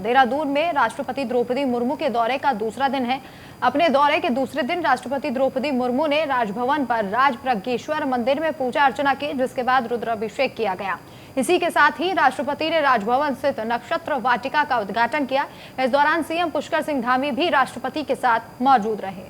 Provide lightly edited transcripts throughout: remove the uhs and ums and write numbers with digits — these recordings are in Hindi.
देहरादून में राष्ट्रपति द्रौपदी मुर्मू के दौरे का दूसरा दिन है। अपने दौरे के दूसरे दिन राष्ट्रपति द्रौपदी मुर्मू ने राजभवन पर राजप्रज्ञेश्वर मंदिर में पूजा अर्चना की, जिसके बाद रुद्राभिषेक किया गया। इसी के साथ ही राष्ट्रपति ने राजभवन स्थित नक्षत्र वाटिका का उद्घाटन किया। इस दौरान सीएम पुष्कर सिंह धामी भी राष्ट्रपति के साथ मौजूद रहे।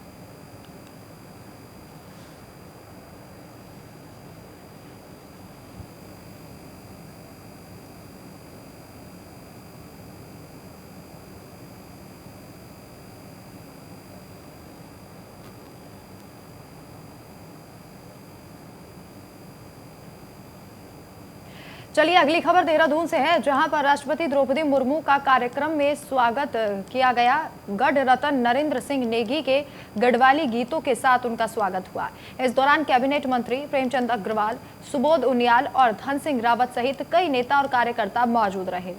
चलिए अगली खबर देहरादून से है, जहां पर राष्ट्रपति द्रौपदी मुर्मू का कार्यक्रम में स्वागत किया गया। गढ़ रतन नरेंद्र सिंह नेगी के गढ़वाली गीतों के साथ उनका स्वागत हुआ। इस दौरान कैबिनेट मंत्री प्रेमचंद अग्रवाल, सुबोध उनियाल और धन सिंह रावत सहित कई नेता और कार्यकर्ता मौजूद रहे।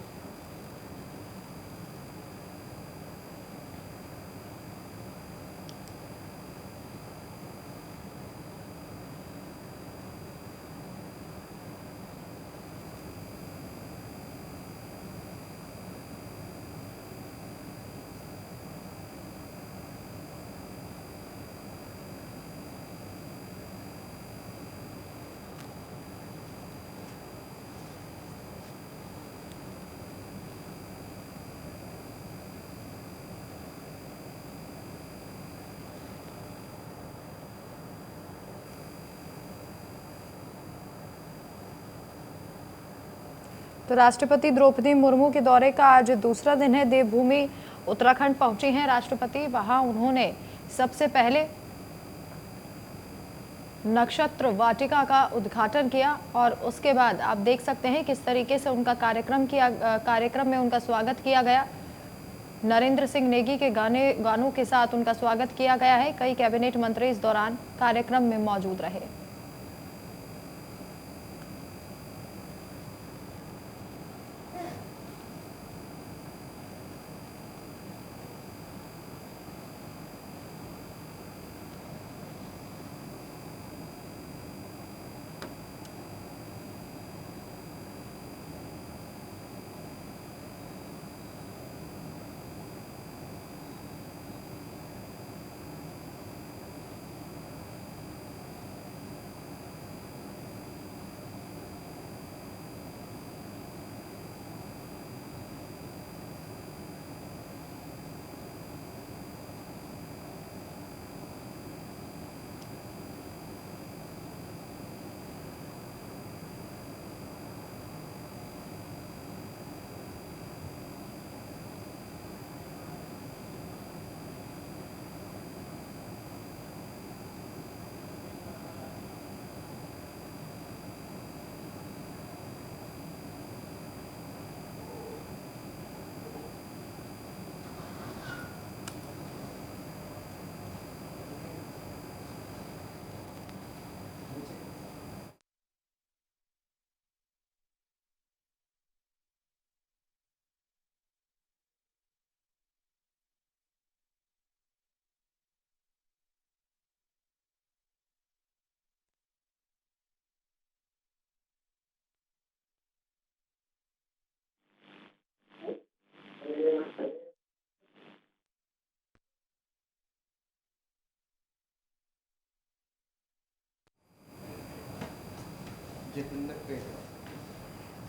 तो राष्ट्रपति द्रौपदी मुर्मू के दौरे का आज दूसरा दिन है। देवभूमि उत्तराखंड पहुंची हैं राष्ट्रपति। वहां उन्होंने सबसे पहले नक्षत्र वाटिका का उद्घाटन किया और उसके बाद आप देख सकते हैं किस तरीके से उनका कार्यक्रम में उनका स्वागत किया गया। नरेंद्र सिंह नेगी के गानों के साथ उनका स्वागत किया गया है। कई कैबिनेट मंत्री इस दौरान कार्यक्रम में मौजूद रहे।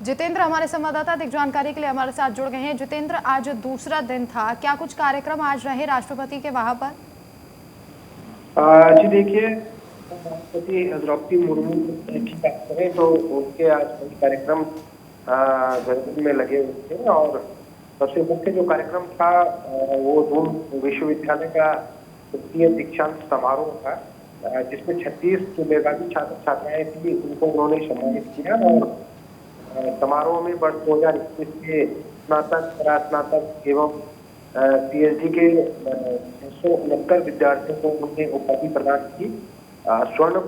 जितेंद्र हमारे संवाददाता अधिक जानकारी के लिए हमारे साथ जुड़ गए हैं। जितेंद्र, आज दूसरा दिन था, क्या कुछ कार्यक्रम आज रहे राष्ट्रपति के वहां पर? जी देखिए, राष्ट्रपति द्रौपदी मुर्मू की बात करें तो उनके आज कई कार्यक्रम देहरादून में लगे हुए थे और सबसे मुख्य जो कार्यक्रम था वो दून विश्वविद्यालय का तृतीय दीक्षांत समारोह था, जिसमें 36 जो मेधावी छात्र छात्राएं थी उनको उन्होंने सम्मानित किया और समारोह में वर्ष 2021 के स्नातक, स्नातक एवं पीएचडी के 669 विद्यार्थियों को उन्होंने उपाधि प्रदान की। स्वर्ण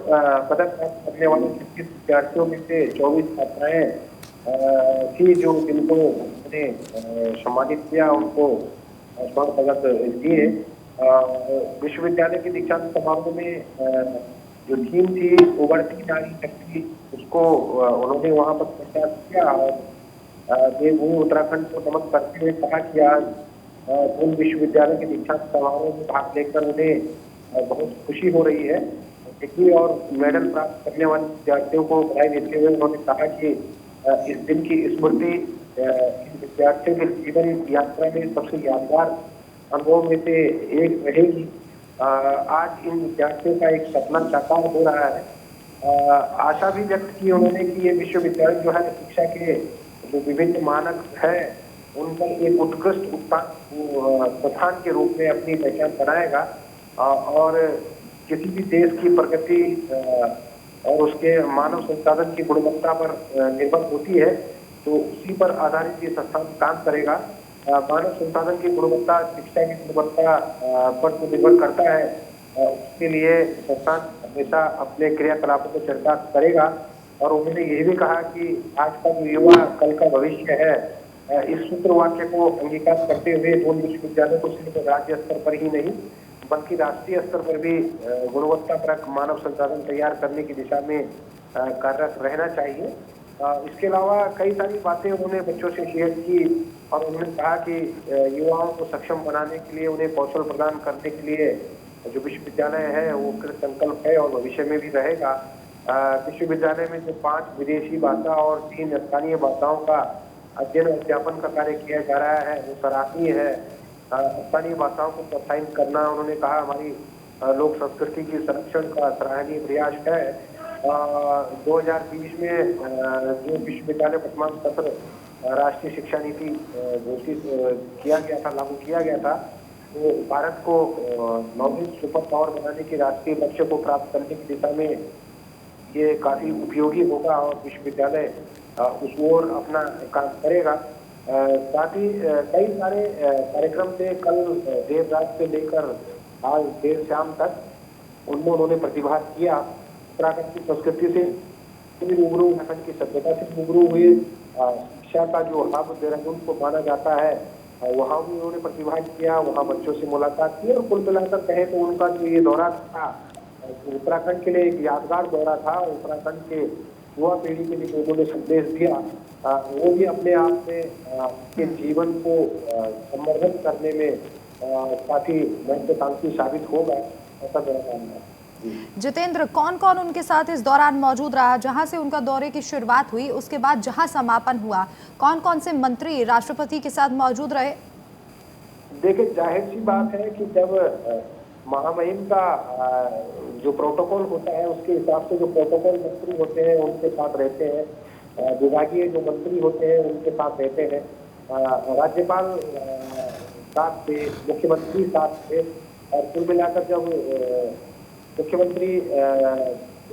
पदक प्राप्त करने वाले 26 विद्यार्थियों में से 24 छात्राएं थी जो जिनको उन्होंने सम्मानित किया, उनको स्वर्ण पदक दिए। विश्वविद्यालय के दीक्षांत समारोह में जो थीम थी उभरती नारी शक्ति, उसको उन्होंने वहां पर प्रचार किया और देवभूमि उत्तराखंड को नमन करते हुए कहा कि आज दून विश्वविद्यालय के दीक्षांत समारोह में भाग लेकर उन्हें बहुत खुशी हो रही है। डिग्री और मेडल प्राप्त करने वाले विद्यार्थियों को बधाई देते हुए उन्होंने कहा कि इस दिन की स्मृति इन विद्यार्थियों के जीवन यात्रा में सबसे यादगार अनुभव में से एक रहेगी। आज इन विद्यार्थियों का एक सपना साकार हो रहा है। आशा भी व्यक्त की उन्होंने कि ये विश्वविद्यालय जो है शिक्षा के जो विभिन्न मानक है उन पर एक उत्कृष्ट प्रधान के रूप में अपनी पहचान बनाएगा और किसी भी देश की प्रगति और उसके मानव संसाधन की गुणवत्ता पर निर्भर होती है, तो उसी पर आधारित ये संस्थान काम करेगा। मानव संसाधन की गुणवत्ता शिक्षा की गुणवत्ता पर तो निर्भर करता है। उसके लिए संस्थान हमेशा अपने क्रियाकलापों को चरितार्थ करेगा और उन्होंने ये भी कहा कि आज का जो युवा कल का भविष्य है, इस सूत्र वाक्य को अंगीकार करते हुए दून विश्वविद्यालय को सिर्फ राज्य स्तर पर ही नहीं बल्कि राष्ट्रीय स्तर पर भी गुणवत्तापरक मानव संसाधन तैयार करने की दिशा में कार्यरत रहना चाहिए। इसके अलावा कई सारी बातें उन्होंने बच्चों से शेयर की और उन्होंने कहा कि युवाओं को सक्षम बनाने के लिए उन्हें कौशल प्रदान करने के लिए जो विश्वविद्यालय है वो कृत संकल्प है और भविष्य में भी रहेगा। विश्वविद्यालय में जो 5 विदेशी भाषा और 3 स्थानीय भाषाओं का अध्ययन और अध्यापन का कार्य किया जा रहा है वो सराहनीय है। स्थानीय भाषाओं को प्रोत्साहित करना उन्होंने कहा हमारी लोक संस्कृति की संरक्षण का सराहनीय प्रयास है। 2020 में जो विश्वविद्यालय वर्तमान सत्र राष्ट्रीय शिक्षा नीति घोषित किया गया था, लागू किया गया था, तो भारत को नॉलेज सुपर पावर बनाने के राष्ट्रीय लक्ष्य को प्राप्त करने की दिशा में ये काफी उपयोगी होगा और विश्वविद्यालय उस ओर अपना काम करेगा। साथ ही कई सारे कार्यक्रम थे कल देर रात से लेकर आज देर शाम तक उनमें उन्होंने प्रतिभाग किया। उत्तराखंड की संस्कृति से रूबरू, उत्तराखंड की सभ्यता से रूबरू हुए, शिक्षा का जो हब देहरादून को माना जाता है वहाँ भी उन्होंने प्रतिभाग किया, वहाँ बच्चों से मुलाकात की और कुल मिलाकर कहे तो उनका जो ये दौरा था उत्तराखंड के लिए एक यादगार दौरा था। उत्तराखंड के युवा पीढ़ी के लिए उन्होंने संदेश दिया, वो भी अपने आप में के जीवन को संवर्धित करने में काफी महत्वाकांक्षी साबित होगा, ऐसा मेरा मानना है। जितेंद्र, कौन कौन उनके साथ इस दौरान मौजूद रहा? जहां से उनका दौरे की शुरुआत हुई उसके बाद जहां समापन हुआ, कौन कौन से मंत्री राष्ट्रपति के साथ मौजूद रहे? देखिए, जाहिर सी बात है कि जब महामहिम का जो प्रोटोकॉल होता है उसके हिसाब से जो प्रोटोकॉल मंत्री होते हैं उनके साथ रहते हैं, विभागीय जो मंत्री होते हैं उनके साथ रहते हैं, राज्यपाल साथ थे, मुख्यमंत्री साथ थे और कुल मिलाकर जब मुख्यमंत्री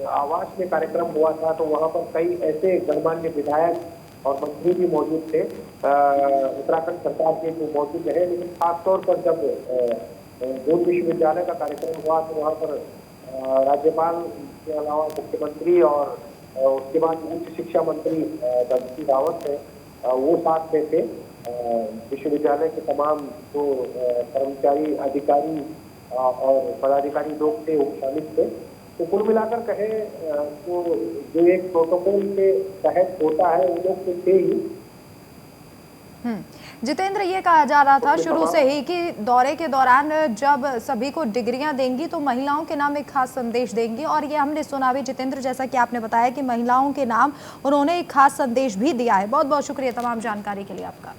आवास में कार्यक्रम हुआ था तो वहाँ पर कई ऐसे गणमान्य विधायक और मंत्री भी मौजूद थे उत्तराखंड सरकार के जो मौजूद रहे। लेकिन खासतौर पर जब दून विश्वविद्यालय का कार्यक्रम हुआ तो वहाँ पर राज्यपाल के अलावा मुख्यमंत्री और उसके बाद उच्च शिक्षा मंत्री धनसिंह रावत थे, वो साथ में थे। विश्वविद्यालय के तमाम जो कर्मचारी, अधिकारी और पदाधिकारी लोग थे वो शामिल थे। तो कुल मिलाकर कहे तो जो एक प्रोटोकॉल के तहत होता है वो लोग तो थे ही। जितेंद्र, ये कहा जा रहा था शुरू से ही कि दौरे के दौरान जब सभी को डिग्रियां देंगी तो महिलाओं के नाम एक खास संदेश देंगी और ये हमने सुना भी जितेंद्र, जैसा कि आपने बताया कि महिलाओं के नाम उन्होंने एक खास संदेश भी दिया है। बहुत बहुत शुक्रिया तमाम जानकारी के लिए आपका।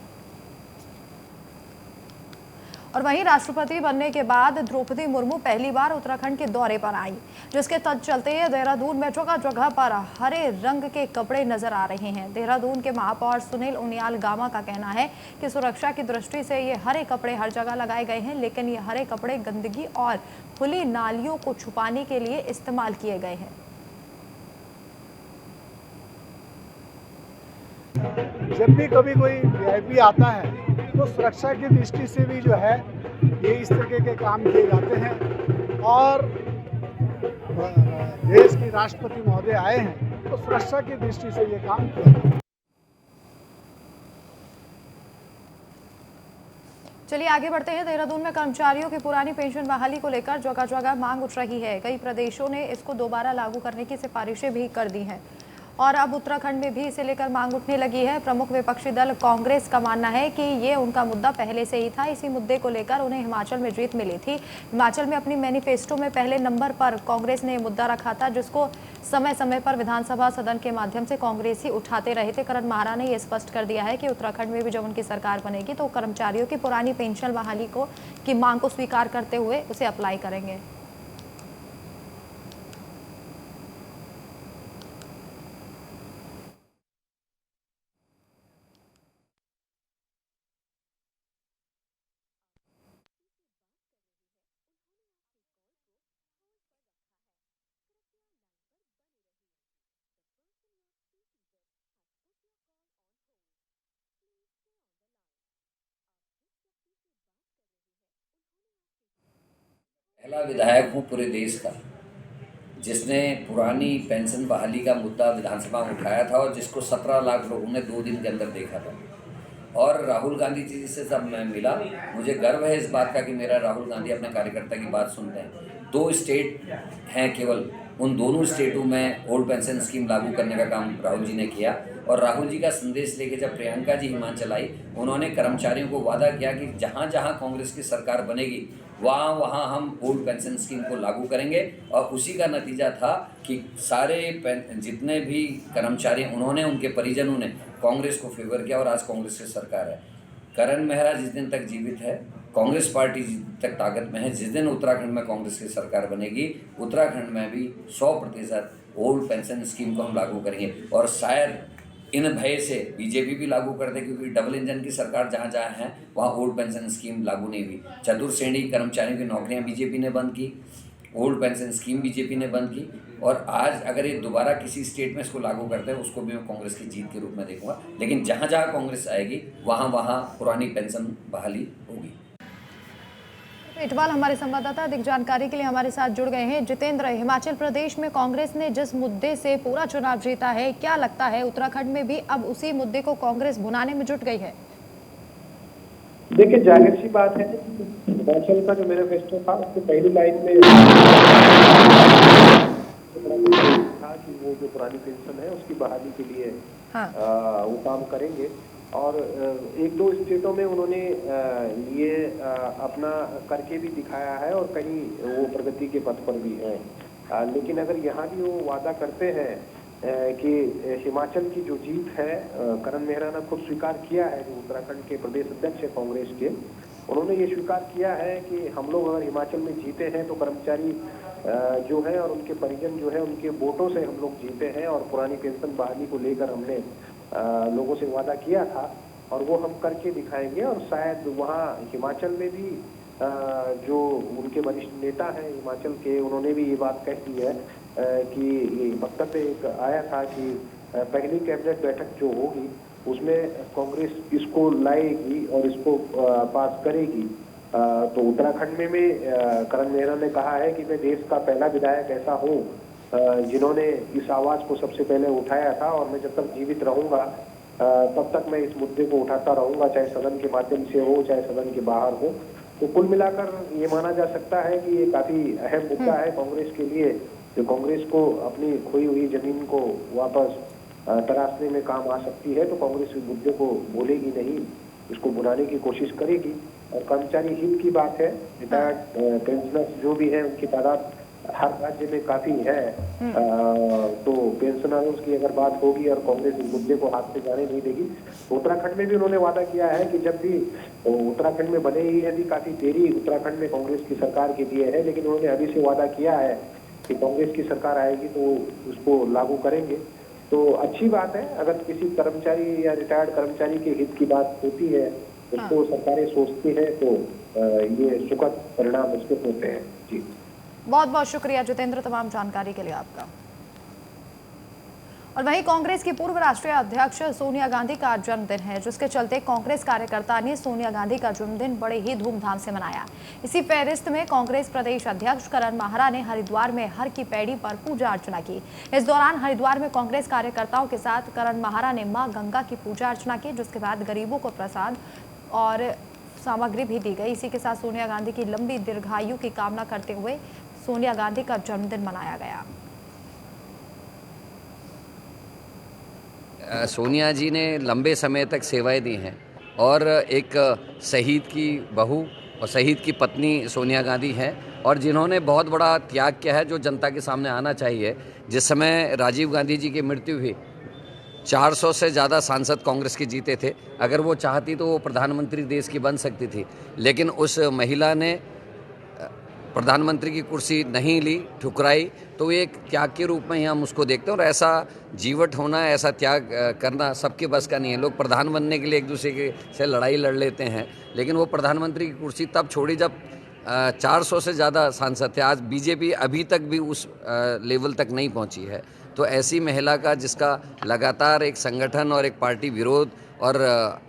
और वहीं राष्ट्रपति बनने के बाद द्रौपदी मुर्मू पहली बार उत्तराखंड के दौरे पर आई, जिसके चलते देहरादून में जगह जगह पर हरे रंग के कपड़े नजर आ रहे हैं। देहरादून के महापौर सुनील उनियाल गामा का कहना है कि सुरक्षा की दृष्टि से ये हरे कपड़े हर जगह लगाए गए हैं, लेकिन ये हरे कपड़े गंदगी और खुली नालियों को छुपाने के लिए इस्तेमाल किए गए हैं। जब भी कभी कोई वीआईपी आता है तो सुरक्षा की दृष्टि से भी जो है ये इस तरह के काम किए जाते हैं और देश की राष्ट्रपति महोदय आए हैं तो सुरक्षा की दृष्टि से ये काम किया जाता है। चलिए आगे बढ़ते हैं। देहरादून में कर्मचारियों की पुरानी पेंशन बहाली को लेकर जगह जगह मांग उठ रही है। कई प्रदेशों ने इसको दोबारा लागू करने की सिफारिशें भी कर दी हैं। और अब उत्तराखंड में भी इसे लेकर मांग उठने लगी है। प्रमुख विपक्षी दल कांग्रेस का मानना है कि ये उनका मुद्दा पहले से ही था। इसी मुद्दे को लेकर उन्हें हिमाचल में जीत मिली थी। हिमाचल में अपनी मैनिफेस्टो में पहले नंबर पर कांग्रेस ने ये मुद्दा रखा था, जिसको समय समय पर विधानसभा सदन के माध्यम से कांग्रेस ही उठाते रहे थे। करण माहरा ने यह स्पष्ट कर दिया है कि उत्तराखंड में भी जब उनकी सरकार बनेगी तो कर्मचारियों की पुरानी पेंशन बहाली की मांग को स्वीकार करते हुए उसे अप्लाई करेंगे। पहला विधायक हूँ पूरे देश का जिसने पुरानी पेंशन बहाली का मुद्दा विधानसभा में उठाया था और जिसको 17 लाख लोगों ने 2 दिन के अंदर देखा था। और राहुल गांधी जी से जब मैं मिला, मुझे गर्व है इस बात का कि मेरा राहुल गांधी अपने कार्यकर्ता की बात सुनते हैं। 2 स्टेट हैं केवल, उन दोनों स्टेटों में ओल्ड पेंशन स्कीम लागू करने का काम राहुल जी ने किया। और राहुल जी का संदेश लेके जब प्रियंका जी हिमाचल आई, उन्होंने कर्मचारियों को वादा किया कि जहाँ जहाँ कांग्रेस की सरकार बनेगी वहाँ वहाँ हम ओल्ड पेंशन स्कीम को लागू करेंगे। और उसी का नतीजा था कि सारे जितने भी कर्मचारी, उन्होंने, उनके परिजनों ने कांग्रेस को फेवर किया और आज कांग्रेस की सरकार है। करण मेहरा जिस दिन तक जीवित है, कांग्रेस पार्टी जिस दिन तक ताकत में है, जिस दिन उत्तराखंड में कांग्रेस की सरकार बनेगी, उत्तराखंड में भी 100% ओल्ड पेंशन स्कीम को हम लागू करेंगे। और शायद इन भय से बीजेपी भी लागू कर दे, क्योंकि डबल इंजन की सरकार जहाँ जहाँ है वहाँ ओल्ड पेंशन स्कीम लागू नहीं हुई। चतुर्श्रेणी कर्मचारियों की नौकरियाँ बीजेपी ने बंद की, ओल्ड पेंशन स्कीम बीजेपी ने बंद की। और आज अगर ये दोबारा किसी स्टेट में इसको लागू करते हैं, उसको भी मैं कांग्रेस की जीत के रूप में देखूंगा। लेकिन जहाँ जहाँ कांग्रेस आएगी वहाँ वहाँ पुरानी पेंशन बहाली होगी। इटवाल हमारे संवाददाता अधिक जानकारी के लिए हमारे साथ जुड़ गए हैं। जितेंद्र, हिमाचल प्रदेश में कांग्रेस ने जिस मुद्दे से पूरा चुनाव जीता है, क्या लगता है उत्तराखंड में भी अब उसी मुद्दे को कांग्रेस भुनाने में जुट गई है? देखिए, जाहिर सी बात है हिमाचल का जो मैनिफेस्टो था उसकी पहली लाइन में था कि वो जो पुरानी पेंशन है उसकी बहाली के लिए वो काम करेंगे। और 1-2 स्टेटों में उन्होंने ये अपना करके भी दिखाया है और कहीं वो प्रगति के पथ पर भी है। लेकिन अगर यहाँ भी वो वादा करते हैं कि हिमाचल की जो जीत है, करण मेहरा ने खुद स्वीकार किया है, जो उत्तराखंड के प्रदेश अध्यक्ष है कांग्रेस के, उन्होंने ये स्वीकार किया है कि हम लोग अगर हिमाचल में जीते हैं तो कर्मचारी जो है और उनके परिजन जो है उनके वोटों से हम लोग जीते हैं। और पुरानी पेंशन बहाली को लेकर हमने लोगों से वादा किया था और वो हम करके दिखाएंगे। और शायद वहाँ हिमाचल में भी जो उनके वरिष्ठ नेता हैं हिमाचल के, उन्होंने भी ये बात कह दी है कि ये मकसद एक आया था कि पहली कैबिनेट बैठक जो होगी उसमें कांग्रेस इसको लाएगी और इसको पास करेगी। तो उत्तराखंड में भी करण मेहरा ने कहा है कि मैं देश का पहला विधायक ऐसा हूँ जिन्होंने इस आवाज को सबसे पहले उठाया था और मैं जब तक जीवित रहूंगा तब तक मैं इस मुद्दे को उठाता रहूंगा, चाहे सदन के माध्यम से हो चाहे सदन के बाहर हो। तो कुल मिलाकर ये माना जा सकता है कि ये काफी अहम मुद्दा है कांग्रेस के लिए, जो कांग्रेस को अपनी खोई हुई जमीन को वापस तराशने में काम आ सकती है। तो कांग्रेस इस मुद्दे को भूलेगी नहीं, इसको बुलाने की कोशिश करेगी। और कर्मचारी हित की बात है, रिटायर्ड पेंशनर्स जो भी है उनकी तादाद हर राज्य में काफी है। तो पेंशनर्स की अगर बात होगी और कांग्रेस इस मुद्दे को हाथ से जाने नहीं देगी। तो उत्तराखंड में भी उन्होंने वादा किया है कि जब भी उत्तराखंड में बने ही यदि काफी देरी उत्तराखंड में कांग्रेस की सरकार के लिए है, लेकिन उन्होंने अभी से वादा किया है कि कांग्रेस की सरकार आएगी तो उसको लागू करेंगे। तो अच्छी बात है, अगर किसी कर्मचारी या रिटायर्ड कर्मचारी के हित की बात होती है, उसको सरकारें सोचती है, तो ये सुखद परिणाम उसके होते हैं। जी, बहुत बहुत शुक्रिया जितेंद्र तमाम जानकारी के लिए आपका। और वहीं कांग्रेस की पूर्व राष्ट्रीय अध्यक्ष सोनिया गांधी का जन्मदिन है, जिसके चलते कांग्रेस कार्यकर्ता ने सोनिया गांधी का जन्मदिन बड़े ही धूमधाम से मनाया। इसी फेहरिस्त में कांग्रेस प्रदेश अध्यक्ष करण माहरा ने हरिद्वार में हर की पैड़ी पर पूजा अर्चना की। इस दौरान हरिद्वार में कांग्रेस कार्यकर्ताओं के साथ करण माहरा ने मां गंगा की पूजा अर्चना की, जिसके बाद गरीबों को प्रसाद और सामग्री भी दी गई। इसी के साथ सोनिया गांधी की लंबी दीर्घायु की कामना करते हुए सोनिया गांधी का जन्मदिन मनाया गया। सोनिया जी ने लंबे समय तक सेवाएं दी हैं और एक शहीद की बहू और शहीद की पत्नी सोनिया गांधी हैं और जिन्होंने बहुत बड़ा त्याग किया है जो जनता के सामने आना चाहिए। जिस समय राजीव गांधी जी की मृत्यु हुई 400 से ज़्यादा सांसद कांग्रेस के जीते थे। अगर वो चाहती तो वो प्रधानमंत्री देश की बन सकती थी, लेकिन उस महिला ने प्रधानमंत्री की कुर्सी नहीं ली, ठुकराई। तो एक त्याग के रूप में ही हम उसको देखते हैं और ऐसा जीवट होना, ऐसा त्याग करना सबके बस का नहीं है। लोग प्रधान बनने के लिए एक दूसरे के से लड़ाई लड़ लेते हैं, लेकिन वो प्रधानमंत्री की कुर्सी तब छोड़ी जब 400 से ज़्यादा सांसद थे। आज बीजेपी अभी तक भी उस लेवल तक नहीं पहुंची है। तो ऐसी महिला का जिसका लगातार एक संगठन और एक पार्टी विरोध और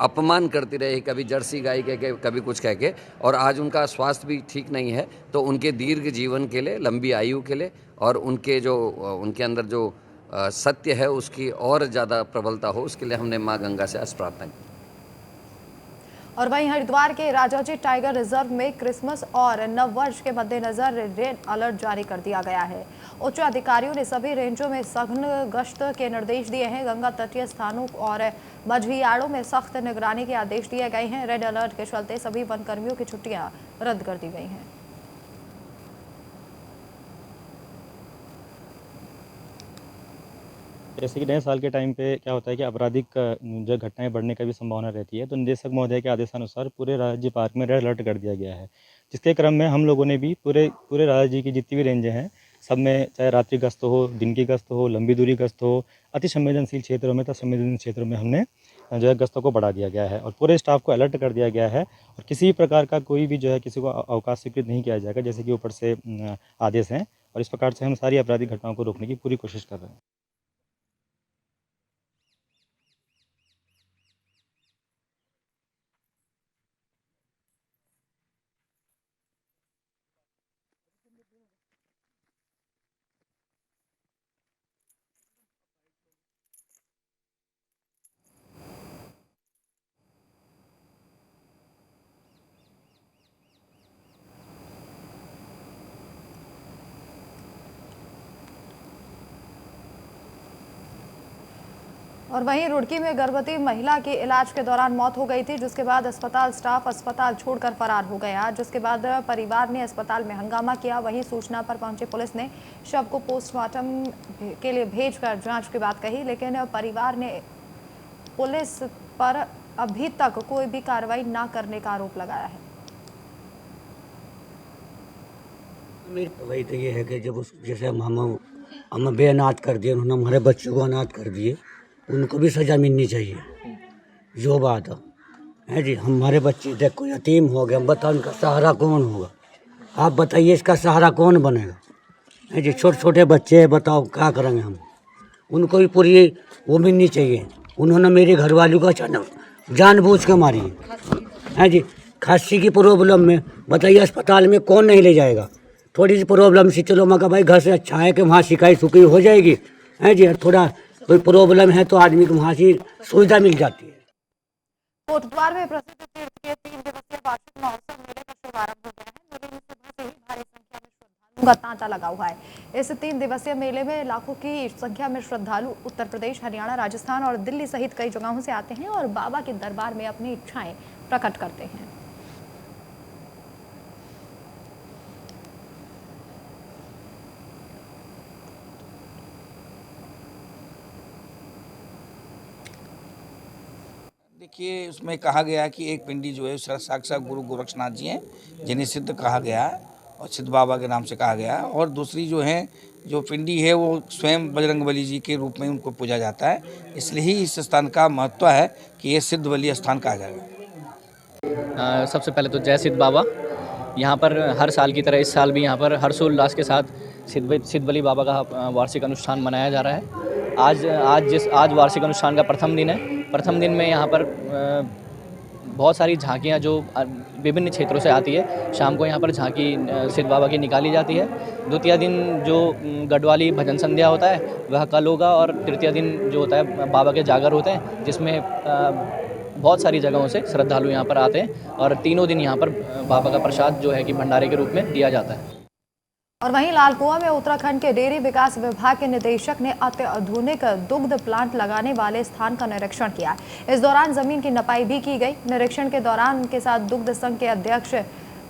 अपमान करती रही, कभी जर्सी गाय कह के, कभी कुछ कह के, और आज उनका स्वास्थ्य भी ठीक नहीं है। तो उनके दीर्घ जीवन के लिए, लंबी आयु के लिए और उनके अंदर जो सत्य है उसकी और ज़्यादा प्रबलता हो, उसके लिए हमने माँ गंगा से आज प्रार्थना की। और वहीं हरिद्वार के राजाजी टाइगर रिजर्व में क्रिसमस और नववर्ष के मद्देनजर रेड अलर्ट जारी कर दिया गया है। उच्च अधिकारियों ने सभी रेंजों में सघन गश्त के निर्देश दिए हैं। गंगा तटीय स्थानों और मझियाड़ों में सख्त निगरानी के आदेश दिए गए हैं। रेड अलर्ट के चलते सभी वनकर्मियों की छुट्टियां रद्द कर दी गई हैं। जैसे कि नए साल के टाइम पे क्या होता है कि आपराधिक जो घटनाएं बढ़ने का भी संभावना रहती है, तो निदेशक महोदय के आदेशानुसार पूरे राज्य पार्क में रेड अलर्ट कर दिया गया है। जिसके क्रम में हम लोगों ने भी पूरे राज्य की जितनी भी रेंजें हैं सब में, चाहे रात्रि गश्त हो, दिन की गश्त हो, लंबी दूरी गश्त हो, अति संवेदनशील क्षेत्रों में तथा संवेदनशील क्षेत्रों में हमने जो है गश्तों को बढ़ा दिया गया है और पूरे स्टाफ को अलर्ट कर दिया गया है। और किसी प्रकार का कोई भी जो है किसी को अवकाश स्वीकृत नहीं किया जाएगा, जैसे कि ऊपर से आदेश हैं। और इस प्रकार से हम सारी आपराधिक घटनाओं को रोकने की पूरी कोशिश कर रहे हैं। और वहीं रुड़की में गर्भवती महिला की इलाज के दौरान मौत हो गई थी, जिसके बाद अस्पताल स्टाफ अस्पताल छोड़कर फरार हो गया, जिसके बाद परिवार ने अस्पताल में हंगामा किया। वहीं सूचना पर पहुंची पुलिस ने शव को पोस्टमार्टम के लिए भेजकर जांच की बात कही, लेकिन परिवार ने पुलिस पर अभी तक कोई भी कार्रवाई न करने का आरोप लगाया है। वही तो ये है कि जब जैसे हम बेअनाथ कर दिए, उन्होंने हमारे बच्चों को अनाथ कर दिए, उनको भी सज़ा मिलनी चाहिए। जो बात है जी, हमारे बच्चे देखो यतीम हो गए, बताओ उनका सहारा कौन होगा? आप बताइए, इसका सहारा कौन बनेगा? है जी, छोटे छोटे बच्चे, बताओ क्या करेंगे हम? उनको भी पूरी वो मिलनी चाहिए। उन्होंने मेरे घरवालों को अचानक जानबूझ के मारी है जी। खांसी की प्रॉब्लम में बताइए अस्पताल में कौन नहीं ले जाएगा? थोड़ी सी प्रॉब्लम सी, चलो मगर भाई घर से अच्छा है कि वहाँ शिकायत सुकी हो जाएगी, है जी। थोड़ा कोई प्रॉब्लम है तो आदमी को वहाँ से सुविधा मिल जाती है। कोटद्वार में प्रसिद्ध तीर्थ के 3 दिवसीय वार्षिक महोत्सव मेले का शुभारंभ हो गया है। मेले में सुबह से ही भारी संख्या में श्रद्धालुओं का तांता लगा हुआ है। इस 3 दिवसीय मेले में लाखों की संख्या में श्रद्धालु उत्तर प्रदेश, हरियाणा, राजस्थान और दिल्ली सहित कई जगहों से आते हैं और बाबा के दरबार में अपनी इच्छाएं प्रकट करते हैं। देखिए, उसमें कहा गया कि एक पिंडी जो है साक्षात गुरु गोरक्षनाथ जी हैं, जिन्हें सिद्ध कहा गया है और सिद्ध बाबा के नाम से कहा गया है। और दूसरी जो पिंडी है वो स्वयं बजरंगबली जी के रूप में उनको पूजा जाता है, इसलिए ही इस स्थान का महत्व है कि ये सिद्ध बलि स्थान कहा गया। सबसे पहले तो जय सिद्ध बाबा। यहाँ पर हर साल की तरह इस साल भी यहाँ पर हर्षोल्लास के साथ सिद्ध बलि बाबा का वार्षिक अनुष्ठान मनाया जा रहा है। आज वार्षिक अनुष्ठान का प्रथम दिन है। प्रथम दिन में यहाँ पर बहुत सारी झांकियाँ जो विभिन्न क्षेत्रों से आती है, शाम को यहाँ पर झांकी सिद्ध बाबा की निकाली जाती है। द्वितीय दिन जो गढ़वाली भजन संध्या होता है वह कल होगा और तृतीय दिन जो होता है बाबा के जागर होते हैं, जिसमें बहुत सारी जगहों से श्रद्धालु यहाँ पर आते हैं और तीनों दिन यहाँ पर बाबा का प्रसाद जो है कि भंडारे के रूप में दिया जाता है। और वहीं लालकुआं में उत्तराखंड के डेयरी विकास विभाग के निदेशक ने अत्याधुनिक दुग्ध प्लांट लगाने वाले स्थान का निरीक्षण किया। इस दौरान जमीन की नपाई भी की गई। निरीक्षण के दौरान उनके साथ दुग्ध संघ के अध्यक्ष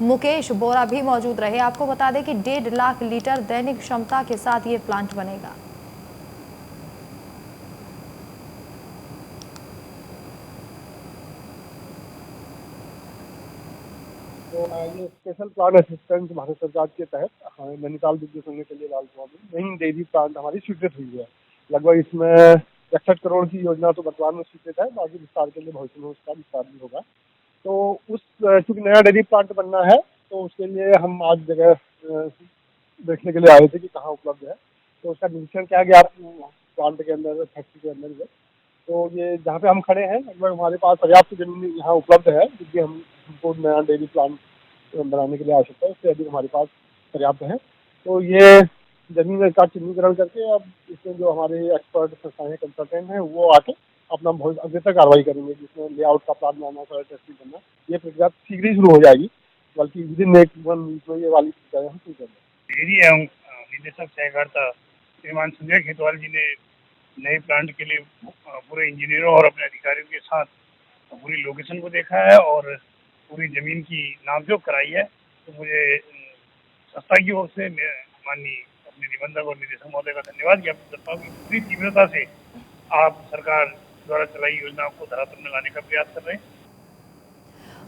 मुकेश बोरा भी मौजूद रहे। आपको बता दें कि 1.5 लाख लीटर दैनिक क्षमता के साथ ये प्लांट बनेगा। तो ये स्पेशल प्लांट असिस्टेंट भारत सरकार के तहत नैनीताल दुग्ध संघ के लिए लालकुआं में नई डेयरी प्लांट हमारी स्वीकृत हुई है। लगभग इसमें 61 करोड़ की योजना तो वर्तमान में स्वीकृत है, बाकी विस्तार के लिए भविष्य में उसका विस्तार भी होगा। तो उस चूंकि नया डेयरी प्लांट बनना है तो उसके लिए हम आज जगह देखने के लिए आए थे कि कहाँ उपलब्ध है। तो उसका निरीक्षण किया गया प्लांट के अंदर, फैक्ट्री के अंदर में। तो ये जहाँ पे हम खड़े हैं लगभग हमारे पास पर्याप्त जमीन यहाँ उपलब्ध है, क्योंकि हमको नया डेयरी प्लांट बनाने के लिए आवश्यकता है, उससे अधिक हमारे पास पर्याप्त है। तो ये जमीन का चिन्हीकरण करके अब इसमें जो हमारे एक्सपर्ट संस्थाएं, कंसल्टेंट हैं, वो आके अपना बहुत अग्रतर कार्रवाई करेंगे, जिसमें लेआउट का प्लान बनाना, सॉइल टेस्टिंग करना। ये प्रक्रिया शीघ्र ही शुरू हो जाएगी, बल्कि विदिन 1 वीक में ये वाली प्रक्रिया हम शुरू करेंगे। डेयरी एवं निदेशक सहकारिता श्रीमान संजय खेतवाल जी ने नए प्लांट के लिए पूरे इंजीनियरों और अपने अधिकारियों के साथ पूरी लोकेशन को देखा है और पूरी जमीन की नापजोख कराई है। तो मुझे संस्था की ओर से माननीय अपने निबंधक और निदेशक महोदय का धन्यवाद ज्ञापित करता हूँ कि पूरी तीव्रता से आप सरकार द्वारा चलाई योजनाओं को धरातल में लाने का प्रयास कर रहे हैं।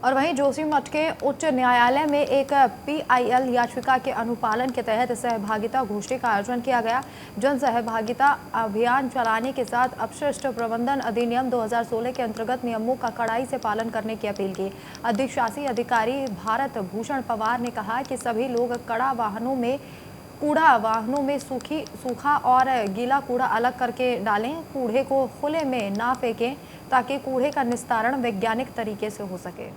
और वहीं जोशीमठ के उच्च न्यायालय में एक PIL याचिका के अनुपालन के तहत सहभागिता गोष्ठी का आयोजन किया गया। जन सहभागिता अभियान चलाने के साथ अपशिष्ट प्रबंधन अधिनियम 2016 के अंतर्गत नियमों का कड़ाई से पालन करने की अपील की। अधिशासी अधिकारी भारत भूषण पवार ने कहा कि सभी लोग कूड़ा वाहनों में सूखा और गीला कूड़ा अलग करके डालें। कूड़े को खुले में ना फेंकें ताकि कूड़े का निस्तारण वैज्ञानिक तरीके से हो सके।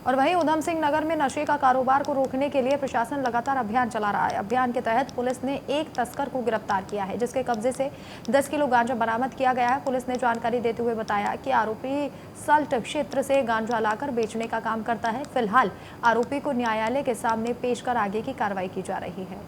और वहीं उधम सिंह नगर में नशे का कारोबार को रोकने के लिए प्रशासन लगातार अभियान चला रहा है। अभियान के तहत पुलिस ने एक तस्कर को गिरफ्तार किया है, जिसके कब्जे से 10 किलो गांजा बरामद किया गया है। पुलिस ने जानकारी देते हुए बताया कि आरोपी सल्ट क्षेत्र से गांजा लाकर बेचने का काम करता है। फिलहाल आरोपी को न्यायालय के सामने पेश कर आगे की कार्रवाई की जा रही है।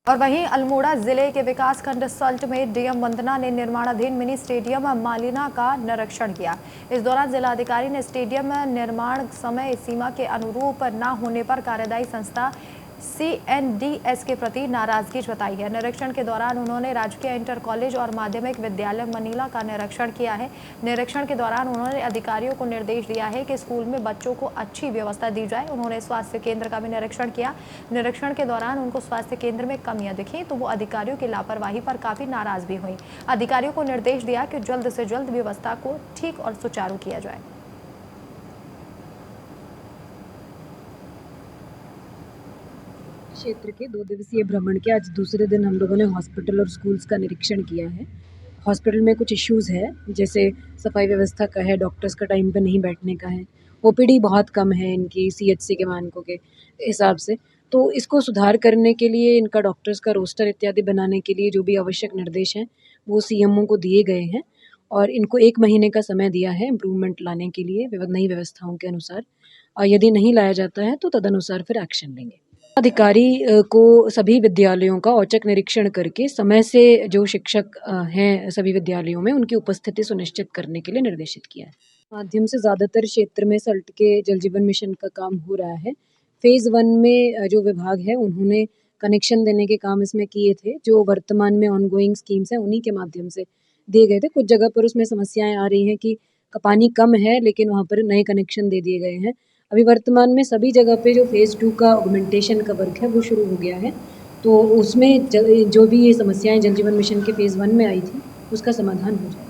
और वहीं अल्मोड़ा जिले के विकासखंड सल्ट में डीएम वंदना ने निर्माणाधीन मिनी स्टेडियम मालिना का निरीक्षण किया। इस दौरान जिलाधिकारी ने स्टेडियम निर्माण समय सीमा के अनुरूप न होने पर कार्यदायी संस्था CNDS के प्रति नाराजगी जताई है। निरीक्षण के दौरान उन्होंने राजकीय इंटर कॉलेज और माध्यमिक विद्यालय मनीला का निरीक्षण किया है। निरीक्षण के दौरान उन्होंने अधिकारियों को निर्देश दिया है कि स्कूल में बच्चों को अच्छी व्यवस्था दी जाए। उन्होंने स्वास्थ्य केंद्र का भी निरीक्षण किया। निरीक्षण के दौरान उनको स्वास्थ्य केंद्र में कमियां दिखी तो वो अधिकारियों की लापरवाही पर काफी नाराज भी हुई। अधिकारियों को निर्देश दिया कि जल्द से जल्द व्यवस्था को ठीक और सुचारू किया जाए। क्षेत्र के 2 दिवसीय भ्रमण के आज दूसरे दिन हम लोगों ने हॉस्पिटल और स्कूल्स का निरीक्षण किया है। हॉस्पिटल में कुछ इश्यूज़ है, जैसे सफाई व्यवस्था का है, डॉक्टर्स का टाइम पे नहीं बैठने का है, OPD बहुत कम है इनकी CHC के मानकों के हिसाब से। तो इसको सुधार करने के लिए इनका डॉक्टर्स का रोस्टर इत्यादि बनाने के लिए जो भी आवश्यक निर्देश हैं वो CMO को दिए गए हैं और इनको 1 महीने का समय दिया है इम्प्रूवमेंट लाने के लिए नई व्यवस्थाओं के अनुसार। और यदि नहीं लाया जाता है तो तदनुसार फिर एक्शन लेंगे। अधिकारी को सभी विद्यालयों का औचक निरीक्षण करके समय से जो शिक्षक हैं सभी विद्यालयों में उनकी उपस्थिति सुनिश्चित करने के लिए निर्देशित किया है। माध्यम से ज़्यादातर क्षेत्र में सल्ट के जल जीवन मिशन का काम हो रहा है। फेज़ 1 में जो विभाग है उन्होंने कनेक्शन देने के काम इसमें किए थे, जो वर्तमान में ऑनगोइंग स्कीम्स हैं उन्हीं के माध्यम से दिए गए थे। कुछ जगह पर उसमें समस्याएं आ रही हैं कि पानी कम है लेकिन वहाँ पर नए कनेक्शन दे दिए गए हैं। अभी वर्तमान में सभी जगह पे जो फेज़ 2 का ऑगमेंटेशन का वर्क है वो शुरू हो गया है, तो उसमें जो भी ये समस्याएं जल जीवन मिशन के फेज़ 1 में आई थी उसका समाधान हो जाए।